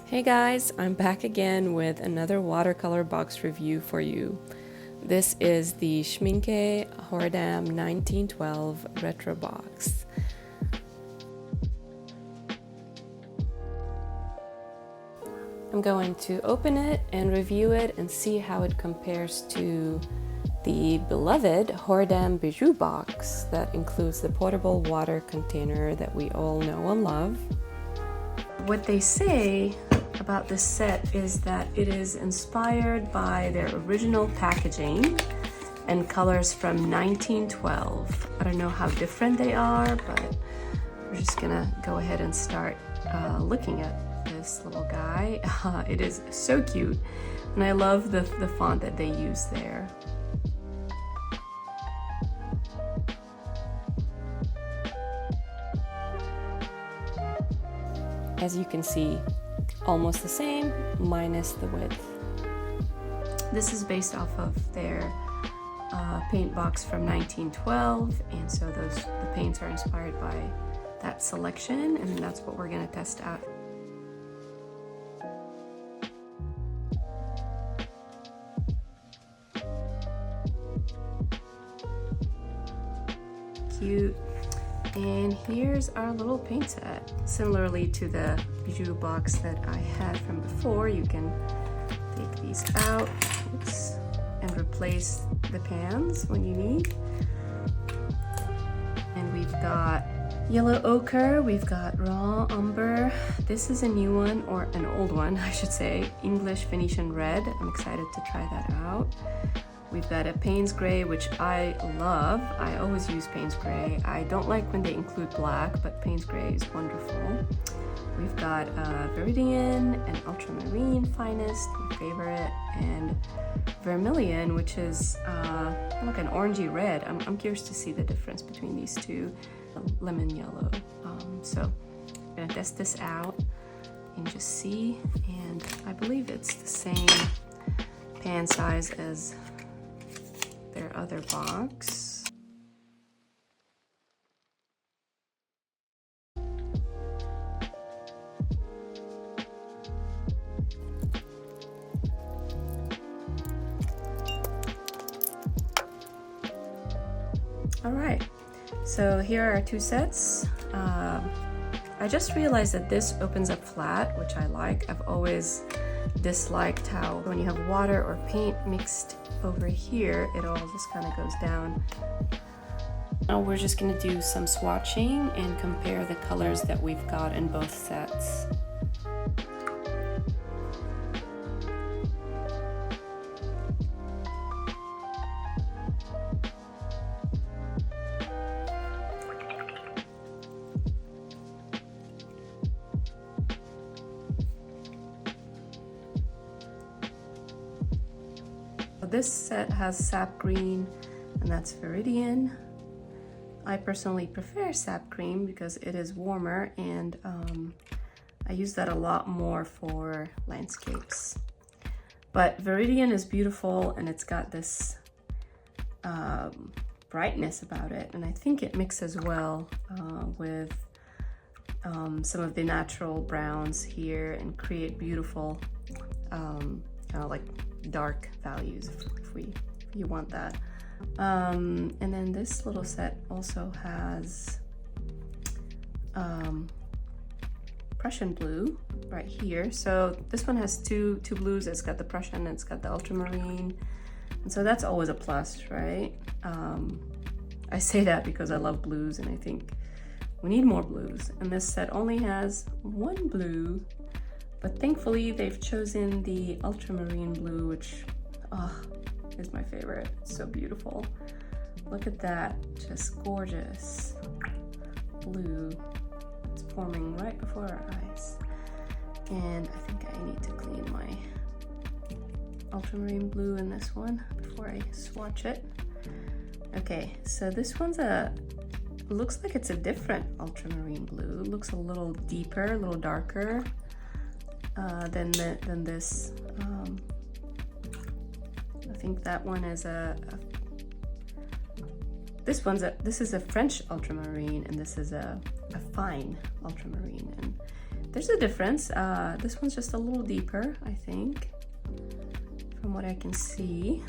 Hey guys, I'm back again with another watercolor box review for you. This is the Schmincke Horadam 1912 Retro Box. I'm going to open it and review it and see how it compares to the beloved Horadam bijou box that includes the portable water container that we all know and love. What they say about this set is that it is inspired by their original packaging and colors from 1912. I don't know how different they are, but we're just gonna go ahead and start looking at this little guy. It is so cute, and I love the font that they use there. As you can see, almost the same, minus the width. This is based off of their paint box from 1912, and so the paints are inspired by that selection, and that's what we're gonna test out. Cute. And here's our little paint set. Similarly to the bijou box that I had from before, you can take these out and replace the pans when you need. And we've got yellow ochre, we've got raw umber. This is a new one, or an old one, I should say, English Venetian red. I'm excited to try that out. We've got a Payne's Gray, which I love. I always use Payne's Gray. I don't like when they include black, but Payne's Gray is wonderful. We've got Viridian and Ultramarine Finest, my favorite, and Vermilion, which is like an orangey red. I'm curious to see the difference between these two. Lemon yellow. So I'm gonna test this out and just see. And I believe it's the same pan size as their other box. All right, so here are our two sets. I just realized that this opens up flat, which I like. I've always disliked how when you have water or paint mixed over here, it all just kind of goes down. Now we're just going to do some swatching and compare the colors that we've got in both sets. This set has sap green, and that's Viridian. I personally prefer sap green because it is warmer, and I use that a lot more for landscapes. But Viridian is beautiful, and it's got this brightness about it, and I think it mixes well with some of the natural browns here and create beautiful kind of like dark values if you want that. And then this little set also has Prussian blue right here. So this one has two blues. It's got the Prussian and it's got the ultramarine, and so that's always a plus, right? I say that because I love blues, and I think we need more blues, and this set only has one blue. But thankfully, they've chosen the ultramarine blue, which is my favorite. It's so beautiful. Look at that, just gorgeous blue. It's forming right before our eyes. And I think I need to clean my ultramarine blue in this one before I swatch it. Okay, so this one's looks like it's a different ultramarine blue. It looks a little deeper, a little darker than this. I think that one is this is a French ultramarine, and this is a fine ultramarine, and there's a difference. This one's just a little deeper, I think, from what I can see.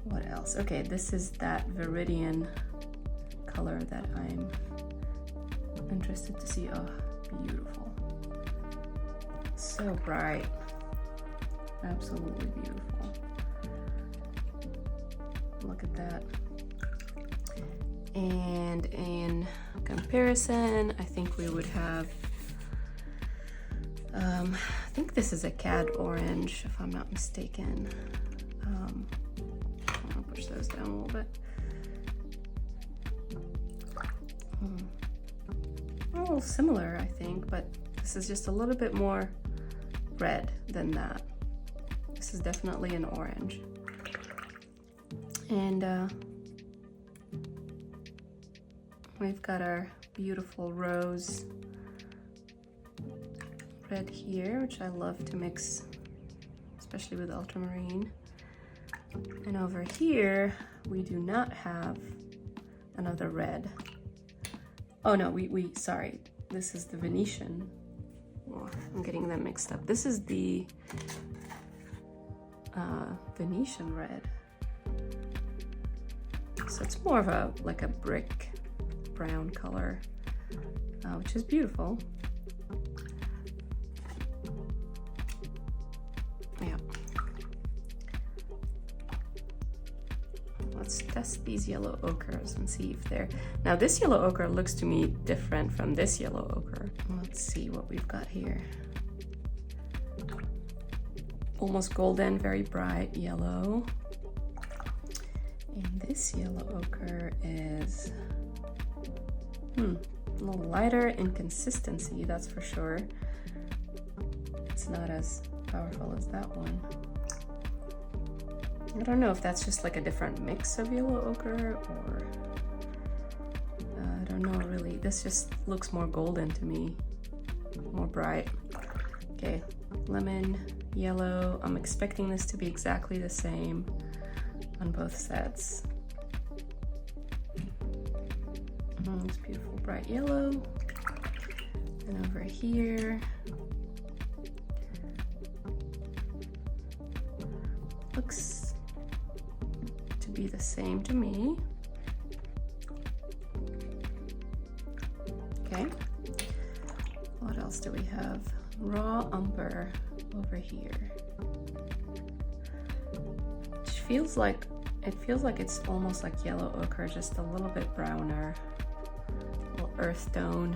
What else? Okay, this is that Viridian color that I'm interested to see. Oh, beautiful. So bright. Absolutely beautiful. Look at that. And in comparison, I think we would have, I think this is a cad orange, if I'm not mistaken. I'll push those down a little bit. A little similar, I think, but this is just a little bit more red than that. This is definitely an orange. And we've got our beautiful rose red here, which I love to mix, especially with ultramarine. And over here, we do not have another red. Oh no, sorry, this is the Venetian. Oh, I'm getting them mixed up. This is the Venetian red. So it's more of a, like a brick brown color, which is beautiful. Yeah. Let's test these yellow ochres and see if they're... Now this yellow ochre looks to me different from this yellow ochre. Let's see what we've got here. Almost golden, very bright yellow. And this yellow ochre is a little lighter in consistency, that's for sure. It's not as powerful as that one. I don't know if that's just like a different mix of yellow ochre, or I don't know really. This just looks more golden to me, more bright. Okay, lemon, yellow. I'm expecting this to be exactly the same on both sets. It's beautiful bright yellow. And over here, looks to be the same to me. Okay, what else do we have? Raw umber over here. Which feels like, it feels like it's almost like yellow ochre, just a little bit browner, a little earth tone.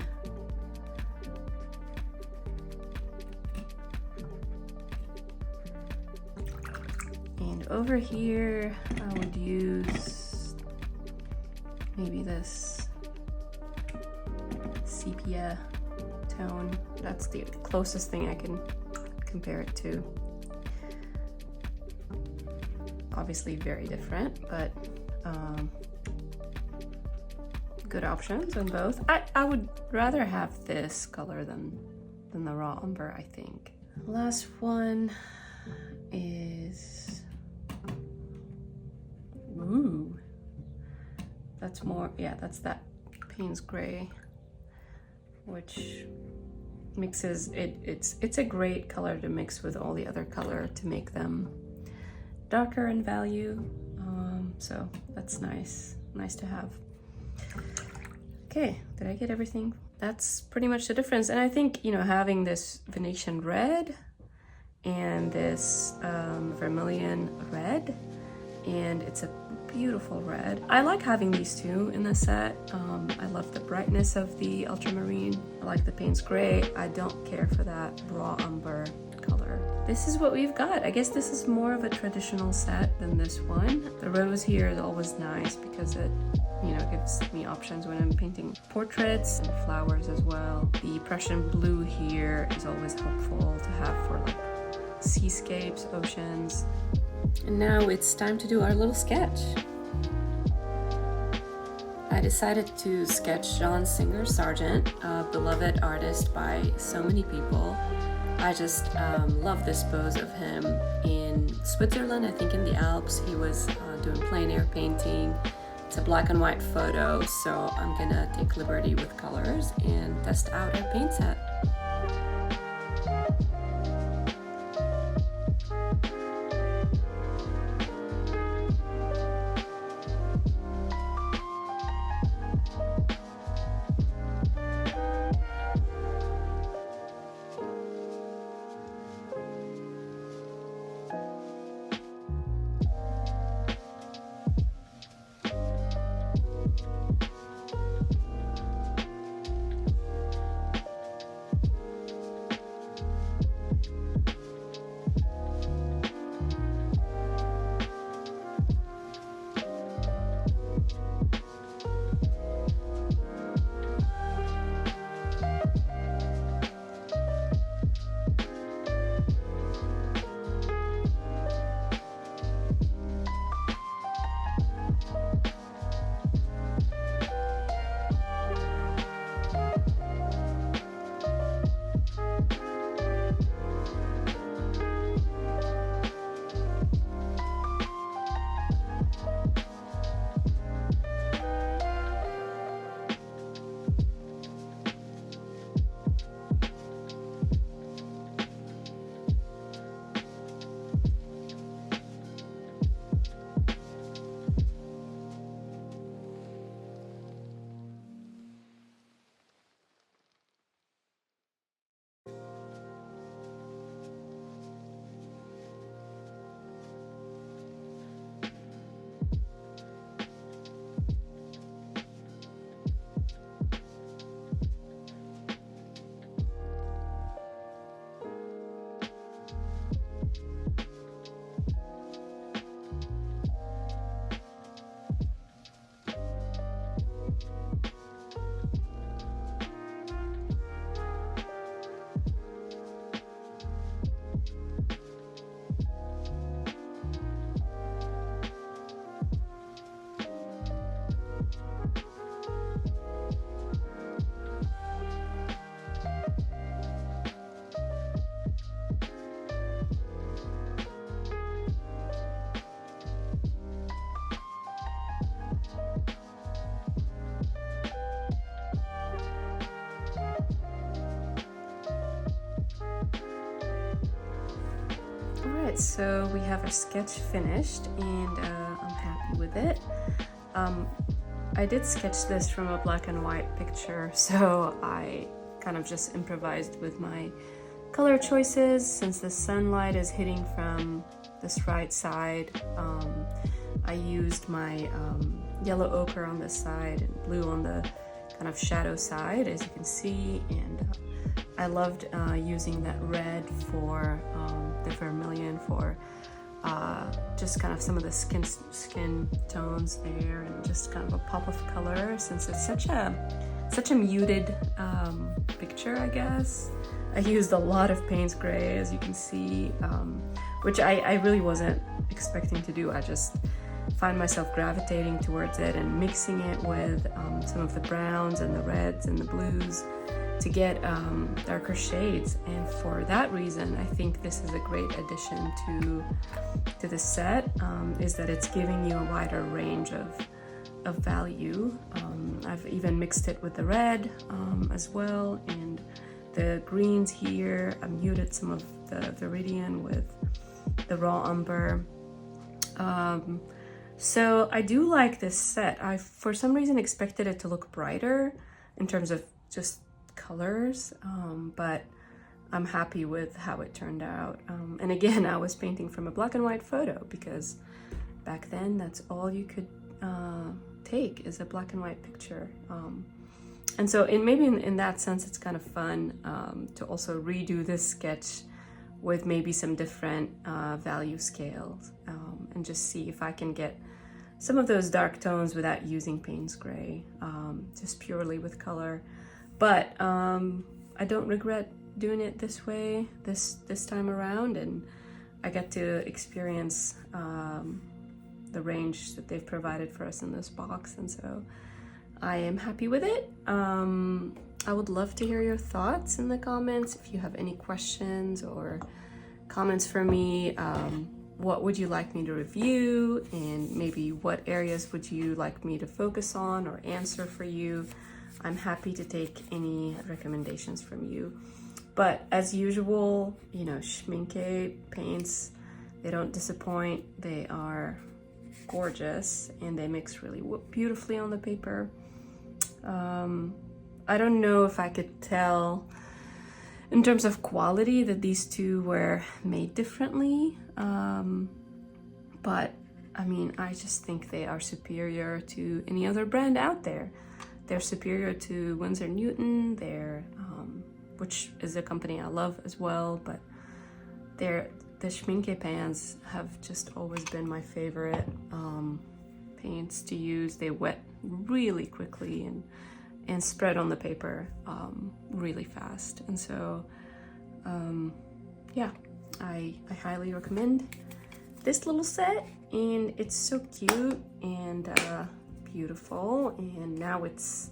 And over here, I would use maybe this sepia tone. That's the closest thing I can compare it to. Obviously very different, but good options on both. I would rather have this color than the raw umber, I think. Last one is, ooh, that's more, yeah, that's that Payne's Gray, which mixes it. It's a great color to mix with all the other color to make them darker in value. So that's nice to have. Okay, did I get everything? That's pretty much the difference. And I think, you know, having this Venetian red and this vermilion red, and it's a beautiful red. I like having these two in the set. I love the brightness of the ultramarine. I like the Payne's Gray. I don't care for that raw umber color. This is what we've got. I guess this is more of a traditional set than this one. The rose here is always nice because it, you know, gives me options when I'm painting portraits and flowers as well. The Prussian blue here is always helpful to have for like seascapes, oceans. And now it's time to do our little sketch. I decided to sketch John Singer Sargent, a beloved artist by so many people. I just love this pose of him in Switzerland, I think in the Alps. He was doing plein air painting. It's a black and white photo, so I'm gonna take liberty with colors and test out our paint set. Alright, so we have our sketch finished and I'm happy with it. I did sketch this from a black and white picture, so I kind of just improvised with my color choices. Since the sunlight is hitting from this right side, I used my yellow ochre on this side and blue on the kind of shadow side, as you can see, and I loved using that red for the vermilion for just kind of some of the skin tones there, and just kind of a pop of color, since it's such a muted picture, I guess. I used a lot of Payne's gray, as you can see, which I really wasn't expecting to do. I just find myself gravitating towards it and mixing it with some of the browns and the reds and the blues to get darker shades. And for that reason, I think this is a great addition to the set, is that it's giving you a wider range of value. I've even mixed it with the red as well, and the greens here. I muted some of the Viridian with the raw umber. So I do like this set. I, for some reason, expected it to look brighter in terms of just colors, but I'm happy with how it turned out. And again, I was painting from a black and white photo, because back then that's all you could take is a black and white picture. And so maybe in that sense, it's kind of fun to also redo this sketch with maybe some different value scales, and just see if I can get some of those dark tones without using Payne's gray, just purely with color. But I don't regret doing it this way this time around, and I get to experience the range that they've provided for us in this box, and so I am happy with it. I would love to hear your thoughts in the comments. If you have any questions or comments for me, what would you like me to review, and maybe what areas would you like me to focus on or answer for you? I'm happy to take any recommendations from you. But as usual, you know, Schmincke paints, they don't disappoint. They are gorgeous and they mix really beautifully on the paper. I don't know if I could tell in terms of quality that these two were made differently, but I mean, I just think they are superior to any other brand out there. They're superior to Winsor Newton, which is a company I love as well, but the Schmincke pans have just always been my favorite paints to use. They wet really quickly and spread on the paper really fast, and so yeah, I highly recommend this little set, and it's so cute and beautiful, and now it's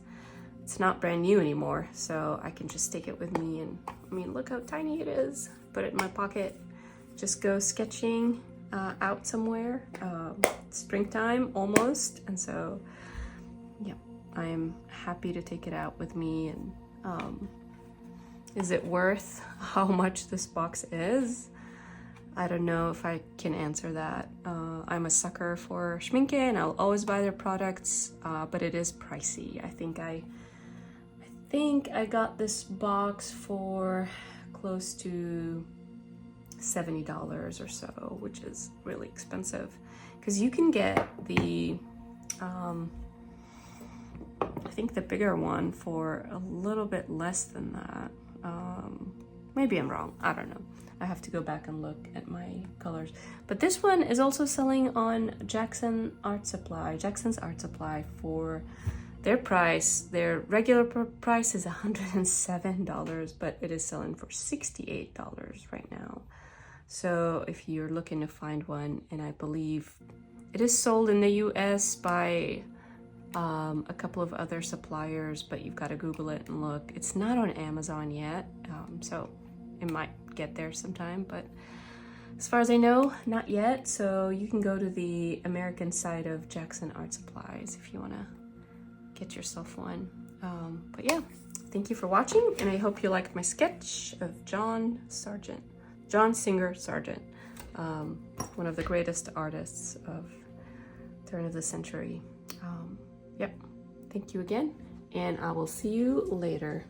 not brand new anymore, so I can just take it with me. And I mean, look how tiny it is. Put it in my pocket, just go sketching out somewhere. Springtime almost, and so yeah, I'm happy to take it out with me. And is it worth how much this box is? I don't know if I can answer that. I'm a sucker for Schmincke and I'll always buy their products, but it is pricey. I think I got this box for close to $70 or so, which is really expensive, because you can get the I think the bigger one for a little bit less than that. Maybe I'm wrong, I don't know. I have to go back and look at my colors. But this one is also selling on Jackson's Art Supply for their price. Their regular price is $107, but it is selling for $68 right now. So if you're looking to find one, and I believe it is sold in the US by a couple of other suppliers, but you've got to Google it and look. It's not on Amazon yet, so it might get there sometime, but as far as I know, not yet. So you can go to the American side of Jackson Art Supplies if you want to get yourself one. But yeah, thank you for watching, and I hope you liked my sketch of John Singer Sargent. one of the greatest artists of turn of the century. Yep, thank you again, and I will see you later.